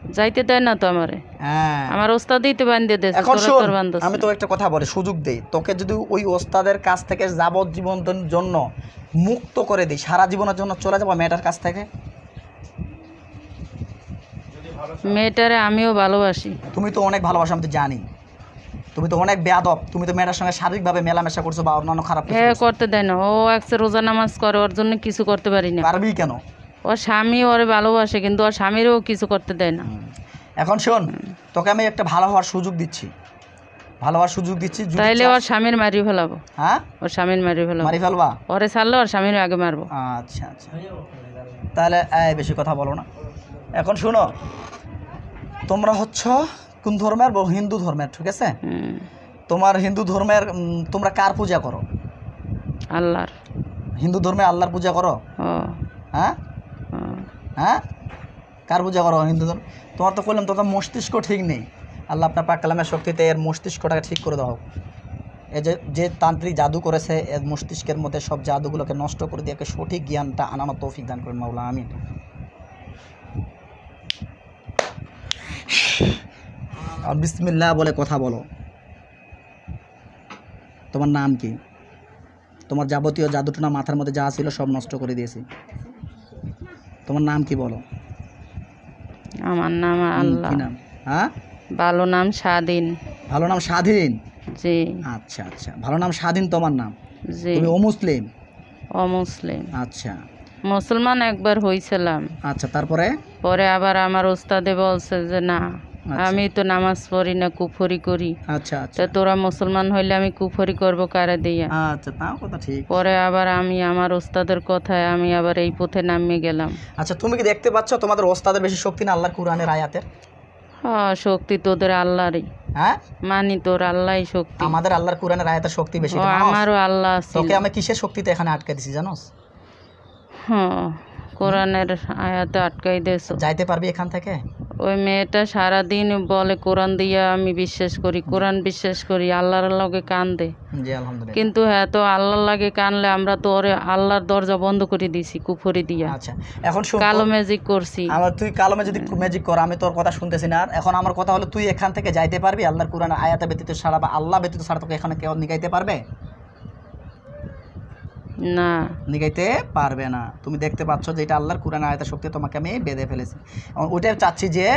যাইতে দেয় না তো আমারে, হ্যাঁ, আমার ওস্তাদই তো বান্ধে দিতেছে। এখন তোরা শোন, তোর বান্ধব আমি তো একটা কথা বলি, সুযোগ দেই তোকে। যদি ওই ওস্তাদের কাছ থেকে যাবজ্জীবনের জন্য মুক্ত করে দিই, সারা জীবনের জন্য চলে যাবো মেয়েটার কাছ থেকে। মেয়েটারে আমিও ভালোবাসি। তুমি তো অনেক ভালোবাসো, আমি তো জানি। তুমি তো অনেক বেয়াদব, তুমি তো মেয়েটার সঙ্গে শারীরিকভাবে মেলামেশা করছো বা অন্যান্য খারাপ কিছু হ্যাঁ, করছো। করতে দেয় না। ও একসে রোজা নামাজ করে, ওর জন্য কিছু করতে পারি না। পারবি কেন? ওর স্বামী ওরে ভালোবাসে, কিন্তু ওর স্বামীরও কিছু করতে দেয় না। এখন শোন, তোকে আমি একটা ভালো হওয়ার সুযোগ দিচ্ছি, ভালো হওয়ার সুযোগ দিচ্ছি। যদি তাইলে চাস- ওর স্বামীর মারি ফেলাবো, হ্যাঁ, ওর স্বামীর মারি ফেলাবো। মারি ফেলবা? ওরে ছাড়লে ওর স্বামীর আগে মারবো। আচ্ছা আচ্ছা, তাহলে বেশি কথা বলো না। এখন শোনো, তোমরা হচ্ছ কোন ধর্মের? হিন্দু ধর্মের, ঠিক আছে? হুম, তোমার হিন্দু ধর্মের তোমরা কার পূজা করো? আল্লাহর। হিন্দু ধর্মে আল্লাহর পূজা করো? ও, হ্যাঁ ও। হ্যাঁ, কার পূজা করো হিন্দু ধর্ম? তোমার তো বললাম তোমার মস্তিষ্ক ঠিক নেই। আল্লাহ আপনার পাক কালামের শক্তিতে এর মস্তিষ্কটাকে ঠিক করে দাও। এই যে তান্ত্রিক জাদু করেছে, এর মস্তিষ্কের মধ্যে সব জাদুগুলোকে নষ্ট করে দিয়ে সঠিক জ্ঞানটা আনানোর তৌফিক দান করেন মাওলা, আমিন। আর বিসমিল্লাহ বলে কথা বলো। তোমার নাম কি? তোমার যাবতীয় জাদুটনা মাথার মধ্যে যা ছিল সব নষ্ট করে দিয়েছি। তোমার নাম কি বলো? আমার নাম আল্লাহ। কি নাম? হ্যাঁ, ভালো নাম স্বাধীন। ভালো নাম স্বাধীন? জি, আচ্ছা আচ্ছা, ভালো নাম স্বাধীন তোমার নাম। জি। তুমি অমুসলিম? অমুসলিম। আচ্ছা মুসলমান একবার হয়েছিলাম, আচ্ছা, তারপরে? পরে আবার আমার ওস্তাদে বলছে যে না, আচ্ছা। আমি তো নামাজ পড়ি না, কুফরি করি। আচ্ছা তো আচ্ছা তোরা মুসলমান হইলে আমি কুফরি করবো কারে দিয়া? আচ্ছা, তাও কথা ঠিক। পরে আবার আমি আমার ওস্তাদের কথায় আমি আবার এই পথে নামিয়ে গেলাম। আচ্ছা, তুমি কি দেখতে পাচ্ছ তোমাদের ওস্তাদের বেশি শক্তি না আল্লাহর কুরআনের আয়াতের? হ্যাঁ, শক্তি তোদের আল্লাহরই। হ্যাঁ, মানি তোর আল্লাহই শক্তি। আমাদের আল্লাহর কুরআনের আয়াতের শক্তি বেশি। ও, এটা জানোস? আমারও আল্লাহ ছিল। তোকে আমি কিসের শক্তিতে এখানে আটকে দিছি জানোস? হ্যাঁ, কোরআনের আয়াতে আটকাই দিয়েছো। যাইতে পারবি এখান থেকে? ওই মেয়েটা সারাদিন বলে কোরআন দিয়া আমি বিশ্বাস করি, কোরআন বিশ্বাস করি, আল্লাহর লগে কান দে। জি আলহামদুলিল্লাহ। কিন্তু হ্যাঁ, তো আল্লাহর লাগে কানলে আমরা তো ওরে আল্লাহর দরজা বন্ধ করে দিছি কুফরি দিয়া। আচ্ছা, এখন শোন, কালো ম্যাজিক করছি। আমার তুই কালো ম্যাজিক কর, আমি তোর কথা শুনতেছি না। আর এখন আমার কথা হলো, তুই এখান থেকে যাইতে পারবি? আল্লাহর কুরআনের আয়াতে ব্যতীত ছাড়া বা আল্লাহ ব্যতীত ছাড়া তোকে এখানে কেউ নিগাইতে পারবে? না, নিগাইতে পারবে না। তুমি দেখতে পাচ্ছ যে এটা আল্লাহর কুরআনের আয়াতের শক্তি, তোমাকে আমি বেঁধে ফেলেছি। এবং ওইটাই চাচ্ছি যে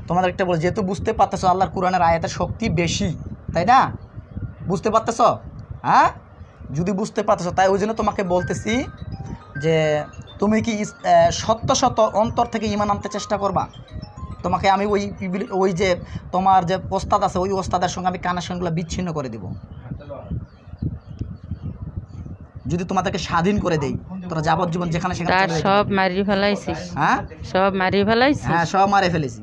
তোমাদের একটা বল, যেহেতু বুঝতে পারতেছো আল্লাহর কুরআনের আয়াতের শক্তি বেশি, তাই না? বুঝতে পারতেছো? হ্যাঁ, যদি বুঝতে পারতেছো, তাই ওই জন্য তোমাকে বলতেছি যে তুমি কি সত্য অন্তর থেকে ঈমান আনতে চেষ্টা করবা? তোমাকে আমি ওই যে তোমার যে ওস্তাদ আছে, ওই ওস্তাদের সঙ্গে আমি কানেকশনগুলো বিচ্ছিন্ন করে দিব। যদি তোমাদেরকে স্বাধীন করে দেই, তোরা যাবজ্জীবন যেখানে সেখানে তার চলে যাইতে সব পারবি। মারি ফেলাইছিস? হ্যাঁ সব মারি ফেলাইছিস? হ্যাঁ, সব মারে ফেলেছি।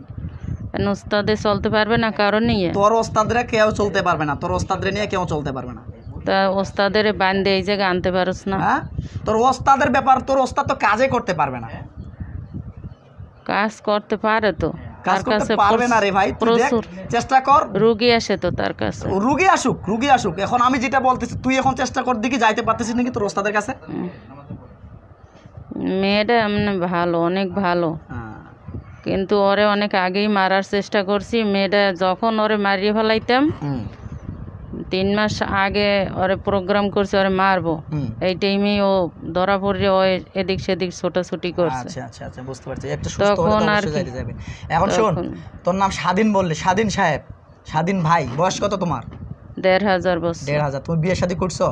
উস্তাদে চলতে পারবে না কারণ নিয়ে? তোর ওস্তাদরা কেউ চলতে পারবে না, তোর ওস্তাদরে নিয়ে কেউ চলতে পারবে না। তা ওস্তাদের বান্ধে এই জায়গায় আনতে পারস না? হ্যাঁ, তোর ওস্তাদের ব্যাপার, তোর ওস্তাদ তো কাজে করতে পারবে না। কাজ করতে পারে তো, কাজ তার করতে কাছে পারবে না রে ভাই, তুই দেখ, প্রচুর চেষ্টা কর। রুগী আসে তো তার কাছে। রুগী আসুক। এখন আমি যেটা বলতেছি, তুই এখন চেষ্টা কর, দেখি যাইতে পারতেছিস নাকি তোর ওস্তাদের কাছে। মেয়েটা এমনি ভালো, অনেক ভালো, হ্যাঁ, কিন্তু ওরে অনেক আগেই মারার চেষ্টা করছি। মেয়েটা যখন ওরে মারিয়ে ফেলাইতাম, হুম, 3 মাস আগে ওরে প্রোগ্রাম করছে ওরে মারবো, এই টাইমে ও ধরা পড়ে ও এদিক সেদিক ছোটাছুটি করছে। আচ্ছা আচ্ছা আচ্ছা, বুঝতে পারছি। একটা সুস্থ হলে তখন তো আর অবশ্যই কি, যাইতে যাবে। এখন শোন, তোর নাম স্বাধীন বললে, স্বাধীন সাহেব, স্বাধীন ভাই, বয়স কত তোমার? 1500 বছর। 1500। তুমি বিয়ে শাদী করছো?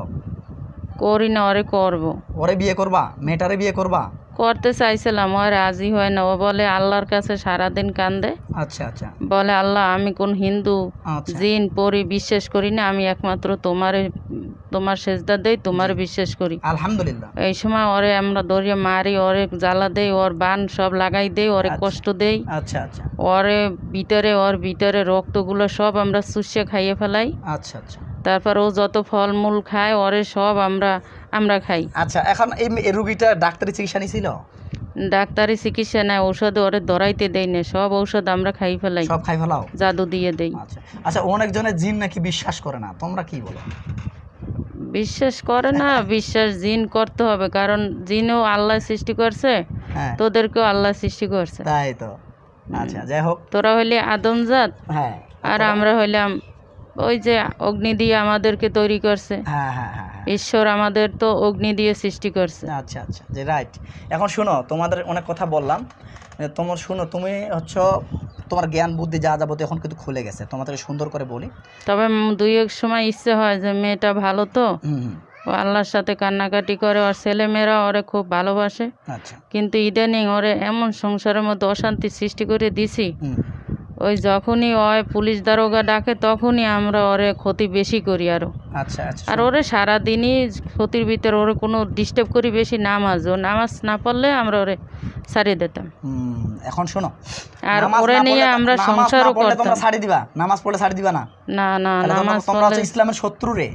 করি না, ওরে করবো। ওরে বিয়ে করবা? মেয়েটারে বিয়ে করবা? করতে চাইছিলাম, ও রাজি হয় না। ও বলে আল্লাহর কাছে সারাদিন কান্দে, আচ্ছা আচ্ছা বলে আল্লাহ আমি কোন হিন্দু আচ্ছা জিন পরি বিশ্বাস করি না, আমি একমাত্র তোমার সেজদা দেই, তোমার বিশ্বাস করি। আলহামদুলিল্লাহ। এই সময় ওরে আমরা ধরিয়ে মারি, ওরে জ্বালা দেই, ওর বান সব লাগাই দেই, ওরে আচ্ছা। কষ্ট দেই। আচ্ছা আচ্ছা ওর ভিতরে রক্তগুলো সব আমরা চুষে খাইয়ে ফেলাই। আচ্ছা আচ্ছা তারপর ও যত ফলমূল খায় ওরে সব আমরা খাই। আচ্ছা। এখন এই রুগীটা ডাক্তারি চিকিৎসা নিছিল? ডাক্তারি চিকিৎসা নেয়, ঔষধ ওরে ধরাইতে দেই না, সব ঔষধ আমরা খাই ফেলাই, সব খাই ফেলাও? জাদু দিয়ে দেই। আচ্ছা আচ্ছা। অনেকজনের জিন নাকি বিশ্বাস করে না, তোমরা কি বলো? বিশ্বাস করে না, বিশ্বাস জিন করতে হবে, কারণ জিনও আল্লাহ সৃষ্টি করছে, হ্যাঁ তোদেরকেও আল্লাহ সৃষ্টি করছে। তাই তো। আচ্ছা, যাই হোক। তোরা হইলে আদমজাত, হ্যাঁ আর আমরা হইলাম ওই যে অগ্নি দিয়ে আমাদেরকে তৈরি করছে। হ্যাঁ হ্যাঁ হ্যাঁ হ্যাঁ। ঈশ্বর আমাদের তো অগ্নি দিয়ে সৃষ্টি করছে। আচ্ছা আচ্ছা, যে রাইট। এখন শুনো, তোমাদের অনেক কথা বললাম, তোমার শুনো, তুমি হচ্ছে তোমার জ্ঞান বুদ্ধি যা যাবতীয় এখন কিন্তু খুলে গেছে, তোমাদেরকে সুন্দর করে বলি। তবে দুই এক সময় ইচ্ছে হয় যে মেয়েটা ভালো তো, ও আল্লাহর সাথে কান্নাকাটি করে, ওর ছেলেমেয়েরা ওরে খুব ভালোবাসে, আচ্ছা। কিন্তু ইদানিং ওরে এমন সংসারের মধ্যে অশান্তি সৃষ্টি করে দিছি, ওই যখনই ওই পুলিশ দারোগা ডাকে তখনই আমরা ওরে ক্ষতি বেশি করি আরো। আচ্ছা আচ্ছা। আর ওরে সারাদিনই ক্ষতির ভিতরে ওরে কোনো ডিস্টার্ব করি বেশি, নামাজ না পড়লে আমরা ওরে ছাড়িয়ে দিতাম। এখন শোনো, আর ওরে নিয়ে আমরা সংসারও করতাম। তোমরা ছাড়ি দিবা? নামাজ পড়লে ছাড়ি দিবা না? না না, নামাজ তোমরা পড়লে ইসলামের শত্রু রে।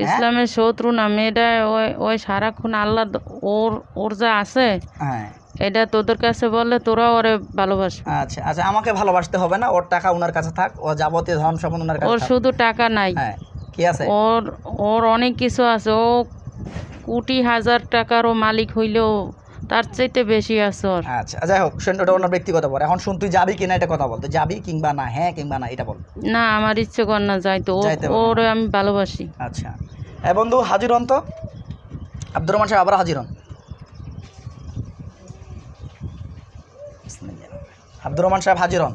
ইসলামের শত্রু না, মেয়েটা ওই সারাক্ষণ আল্লাহ ওর যা আছে, হ্যাঁ, এটা তোদের কাছে বললে তোরা ওরে ভালোবাসবে। আচ্ছা আচ্ছা, আমাকে ভালোবাসতে হবে না, ওর টাকা ওনার কাছে থাক, ও যাবতীয় ধন সম্পদ ওনার কাছে ওর থাক। শুধু টাকা নাই, হ্যাঁ, কি আছে? ওর অনেক কিছু আছে, ও কোটি হাজার টাকারও মালিক হইলেও তার চাইতে বেশি আছে ওর। আচ্ছা, যাই হোক, ওটা ওনার ব্যক্তিগত ব্যাপার। এখন শুন, তুই যাবি কিনা এটা কথা বল, তুই যাবি কিংবা না, হ্যাঁ কিংবা না, এটা বল। না, আমার ইচ্ছে কর না যাইতো, ওরে আমি ভালোবাসি। আচ্ছা, বন্ধু হাজির হন তো, আব্দুর রহমান সাহেব আবার হাজির হন। আব্দুর রহমান সাহেব হাজির হন।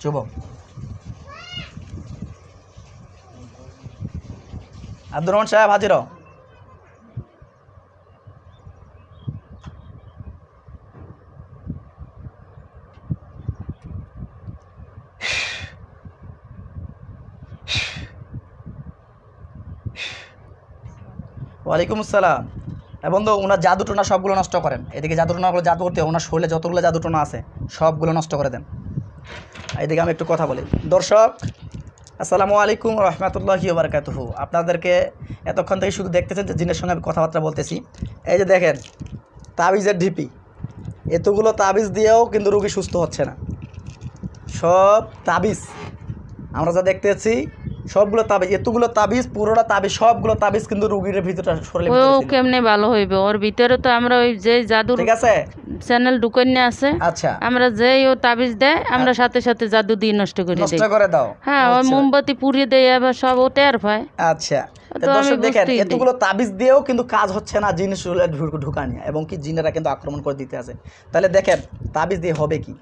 শুভ, আব্দুর রহমান সাহেব হাজির হন। ওয়ালাইকুম আসসালাম। বন্ধু, ওনার জাদু টোনা সবগুলো নষ্ট করেন। এদিকে জাদু টোনাগুলো জাদু করতে, ওনার শরীরে যতগুলো জাদু টোনা আছে সবগুলো নষ্ট করে দেন। এদিকে আমি একটু কথা বলি। দর্শক, আসসালামু আলাইকুম রহমতুল্লাহি ওয়া বারাকাতুহু। আপনাদেরকে এতক্ষণ থেকে শুধু দেখতেছেন যে জিনের সঙ্গে আমি কথাবার্তা বলতেছি। এই যে দেখেন, তাবিজের ঢিপি, এতগুলো তাবিজ দিয়েও কিন্তু রুগী সুস্থ হচ্ছে না। সব তাবিজ আমরা যা দেখতেছি, সবগুলো তাবিজ, এতগুলো তাবিজ, পুরোটা তাবিজ, সবগুলো তাবিজ কিন্তু রুগীর ভিতরে শরীরে ও কেমনে ভালো হইবে? ওর ভিতরে তো আমরা ওই যে জাদু, ঠিক আছে, চ্যানেল ঢুকাইনে আছে। আচ্ছা, আমরা যেই ও তাবিজ দেয় আমরা সাথে সাথে জাদু দিয়ে নষ্ট করে নষ্ট দেই। করে দাও। হ্যাঁ, ওই মোমবাতি পুড়িয়ে দেয়, আবার সব ও টের পায়। আচ্ছা, তো আমি দর্শক দেখেন, বুঝতেই এতগুলো তাবিজ দিয়েও কিন্তু কাজ হচ্ছে না, জিনিস ঢুকানি, এবং কি জিনেরা কিন্তু আক্রমণ করে দিতে আছে। তাহলে দেখেন তাবিজ দিয়ে হবে কি?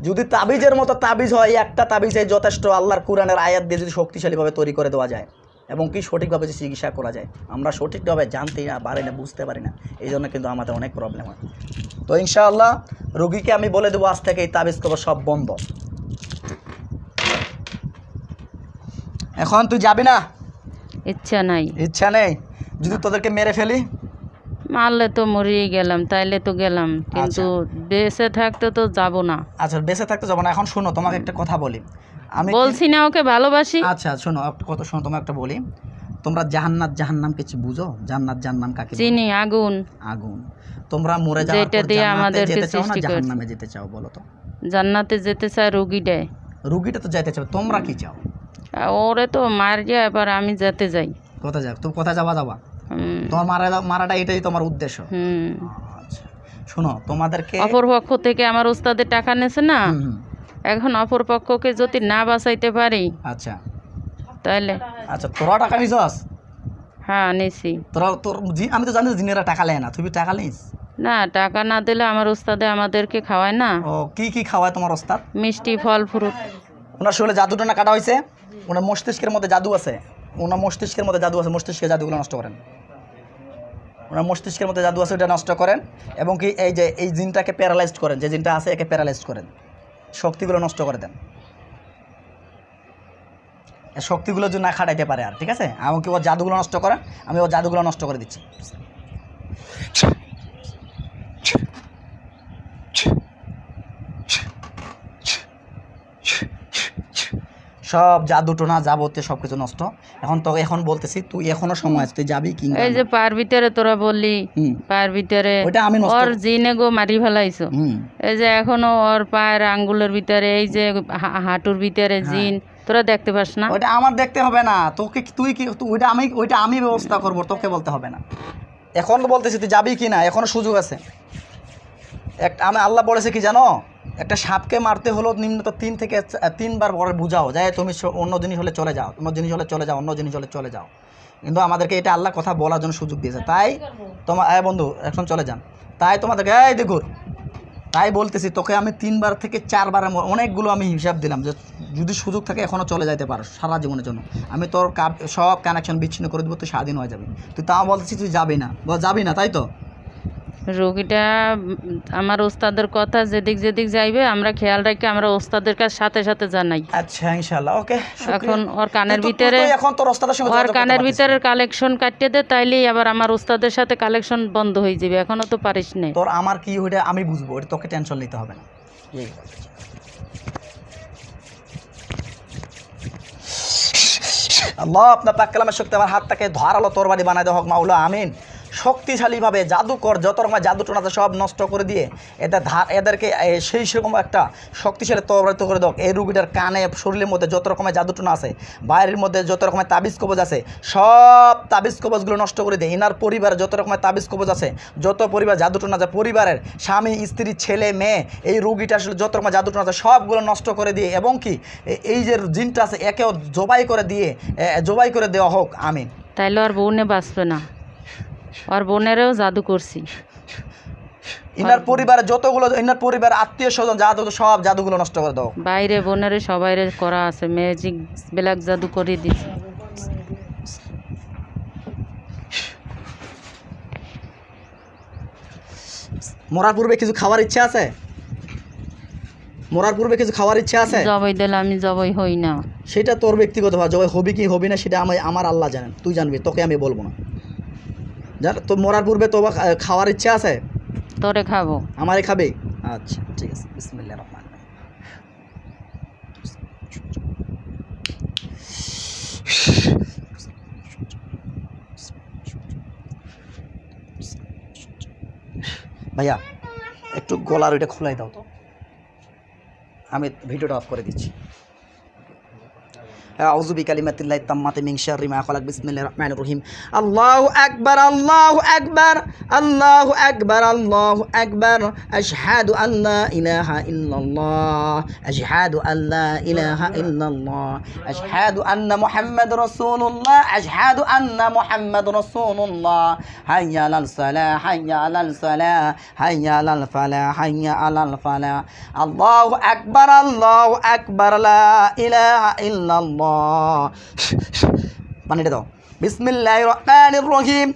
যদি তাবিজের মতো তাবিজ হয়, একটা তাবিজে যথেষ্ট, আল্লাহর কোরআনের আয়াত দিয়ে যদি শক্তিশালীভাবে তৈরি করে দেওয়া যায়, এবং কি সঠিকভাবে যে চিকিৎসা করা যায়, আমরা সঠিকভাবে জানতেই না পারি না, বুঝতে পারি না, এই জন্য কিন্তু আমাদের অনেক প্রবলেম হয়। তো ইনশাআল্লাহ রোগীকে আমি বলে দেবো আজ থেকে এই তাবিজ কবর সব বন্ধ। এখন তুই যাবি না? ইচ্ছা নাই। ইচ্ছা নেই? যদি তোদেরকে মেরে ফেলি? মারলে তো মরিয়ে গেলাম, তাইলে তো গেলাম, কিন্তু বেঁচে থাকতে তো যাব না। আচ্ছা, বেঁচে থাকতে যাবো না। এখন শোনো, তোমাকে একটা কথা বলি, আমি বলছি না ওকে ভালোবাসি। আচ্ছা শোনো, একটা কথা শোনো, তোমাকে একটা বলি। তোমরা জান্নাত জাহান্নাম কিছু বুঝো? জান্নাত জাহান্নাম কাকে? চিনি, আগুন। আগুন। তোমরা মরে যাওয়ার পর জান্নাতে যেতে চাও না জাহান্নামে যেতে চাও বলো তো? জান্নাতে যেতে চায় রোগীটা। রোগীটা তো যেতে চাও, তোমরা কি চাও? ওরে তো মার যায়, এবার আমি যেতে যাই। কোথায় যাও? তুমি কোথায় যাবা? তোমার মারাটা এটাই তোমার উদ্দেশ্য? আচ্ছা শোনো, তোমাদেরকে অপর পক্ষ থেকে আমার ওস্তাদের টাকা নেছে না, এখন অপর পক্ষকে যদি না বাঁচাইতে পারি আচ্ছা তাহলে আচ্ছা, তোরা টাকা নিছস? হ্যাঁ নিছি। তোরা তোর আমি তো জানি জিনেরা টাকা নেয় না, তুই টাকা নিস? না, টাকা না দিলে আমার ওস্তাদে আমাদেরকে খাওয়ায় না। ও কি কি খাওয়ায় তোমার ওস্তাদ? মিষ্টি, ফল, ফ্রুট। ওনার শরীরে জাদুটা না কাটা হয়েছে, ওনার মস্তিষ্কের মধ্যে জাদু আছে, ওনার মস্তিষ্কের মধ্যে জাদু আছে, মস্তিষ্কের জাদুগুলো নষ্ট করেন। ওনার মস্তিষ্কের মধ্যে জাদু আছে, ওটা নষ্ট করেন। এবং কি এই যে এই জিনটাকে প্যারালাইজড করেন, যে জিনটা আছে একে প্যারালাইজড করেন, শক্তিগুলো নষ্ট করে দেন, এই শক্তিগুলো যদি না খাটাইতে পারে আর, ঠিক আছে? আমাকে ওর জাদুগুলো নষ্ট করেন, আমি ওর জাদুগুলো নষ্ট করে দিচ্ছি। সব জাদু টোনা যাবতীয় সব কিছু নষ্ট। এখন বলতেছি তুই এখনো সময় আছে, তুই যাবি কি? এই যে পার ভিতরে তোরা বললি, পায়ের ভিতরে ওটা আমি নষ্ট ওর জিনে গো মারি ফেলাইছো। হুম এই যে এখনো ওর পায়ের আঙ্গুলের ভিতরে, এই যে হাঁটুর ভিতরে জিন, তোরা দেখতে পাস না? ওইটা আমার দেখতে হবে না, তোকে তুই কি ওইটা আমি ব্যবস্থা করব, তোকে বলতে হবে না। এখন তো বলতেছি তুই যাবি কি না, এখনো সুযোগ আছে। আমি আল্লাহ বলেছে কি জানো, একটা সাপকে মারতে হলো নিম্নত 3 থেকে 3 বার পরে বুঝাও যায় তুমি অন্য জিনিস হলে চলে যাও, অন্য জিনিস হলে চলে যাও, অন্য জিনিস হলে চলে যাও। কিন্তু আমাদেরকে এটা আল্লাহ কথা বলার জন্য সুযোগ দিয়েছে। তাই তোমার বন্ধু এখন চলে যান, তাই তোমাদেরকে এই দেখো, তাই বলতেছি তোকে আমি 3 বার থেকে 4 বার অনেকগুলো আমি হিসাব দিলাম যে যদি সুযোগ থাকে এখনও চলে যাইতে পারো সারা জীবনের জন্য, আমি তোর সব কানেকশন বিচ্ছিন্ন করে দেবো, তুই স্বাধীন হয়ে যাবি। তুই তাও বলতেছিস তুই যাবি না, যাবি না, তাই তো? রোগীটা আমার ওস্তাদের কথা যেদিক যেদিক যাইবে আমরা খেয়াল রাখি, আমরা ওস্তাদের কাছে সাথে সাথে জানাই। আচ্ছা ইনশাআল্লাহ, ওকে। এখন ওর কানের ভিতরে, এখন তোর ওস্তাদের সঙ্গে ওর কানের ভিতরে কালেকশন কাটিয়ে দে, তাইলেই আবার আমার ওস্তাদের সাথে কালেকশন বন্ধ হয়ে যাবে। এখনো তো পারিস না। তোর আমার কি ওইটা আমি বুঝবো, ওটা তোকে টেনশন নিতে হবে না। আল্লাহ আপনার পাক কালামের শক্তি আমার হাতটাকে ধারালো তরবারি বানাই দেওয়া হোক মাওলা, আমিন। শক্তিশালীভাবে জাদুকর যত রকমের জাদু টোনাতে সব নষ্ট করে দিয়ে এদেরকে সেই রকম একটা শক্তিশালী তরবারি করে দাও। এই রুগীটার কানে, শরীরের মধ্যে যত রকমের জাদু টোনা আছে, বাইরের মধ্যে যত রকমের তাবিজ কবজ আছে, সব তাবিজ কবজগুলো নষ্ট করে দেয়। এনার পরিবারে যত রকমের তাবিজ কবজ আছে, যত পরিবার জাদু টোনা আছে, পরিবারের স্বামী স্ত্রী ছেলে মেয়ে, এই রুগীটা আসলে যত রকমের জাদু টোনা আছে সবগুলো নষ্ট করে দিয়ে, এবং কি এই যে জিনটা আছে একেও জবাই করে দেওয়া হোক, আমিন। তাইলে ওর বোনে বাঁচবে না, ওর বোনেরও জাদু করছি। ইনার পরিবারে যতগুলো, ইনার পরিবার আত্মীয় স্বজন জাদু, সব জাদুগুলো নষ্ট করে দাও। বাইরে বোনেরে সবাইরে করা আছে, ম্যাজিক ব্ল্যাক জাদু করে দিছে। মরার পূর্বে কিছু খাওয়ার ইচ্ছা আছে? মরার পূর্বে কিছু খাওয়ার ইচ্ছা আছে? জবাই দিলে আমি জবাই হই না। সেটা তোর ব্যক্তিগত ভাবে, জবাই হবি কি হবি না সেটা আমার আল্লাহ জানেন, তুই জানবি, তোকে আমি বলবো না। জান তো মরার পূর্বে তো খাওয়ার ইচ্ছা আছে? তোরে খাবো। আমারে খাবে? আচ্ছা ঠিক আছে, বিসমিল্লাহির রহমানির রহিম। ভাইয়া একটু গলার ওইটা খোলাই দাও তো, আমি ভিডিওটা অফ করে দিচ্ছি। আউযু বিকালিমাতিল্লাহি তাম্মাতি মিন শাররি মা খালাক, বিসমিল্লাহির রহমানির রহিম। আল্লাহু আকবার, আল্লাহু আকবার, আল্লাহু আকবার, আল্লাহু আকবার। আশহাদু আল্লা ইলাহা ইল্লাল্লাহ, আশহাদু আল্লা ইলাহা ইল্লাল্লাহ, আশহাদু আন্না মুহাম্মাদুর রাসূলুল্লাহ, আশহাদু আন্না মুহাম্মাদুর রাসূলুল্লাহ। হাইয়া আলাল সালাহ, হাইয়া আলাল সালাহ, হাইয়া আলাল ফালাহ, হাইয়া আলাল ফালাহ। আল্লাহু আকবার, আল্লাহু আকবার, লা ইলাহা ইল্লাল্লাহ। পানিটা দাও। বিসমিল্লাহির রহমানির রহিম।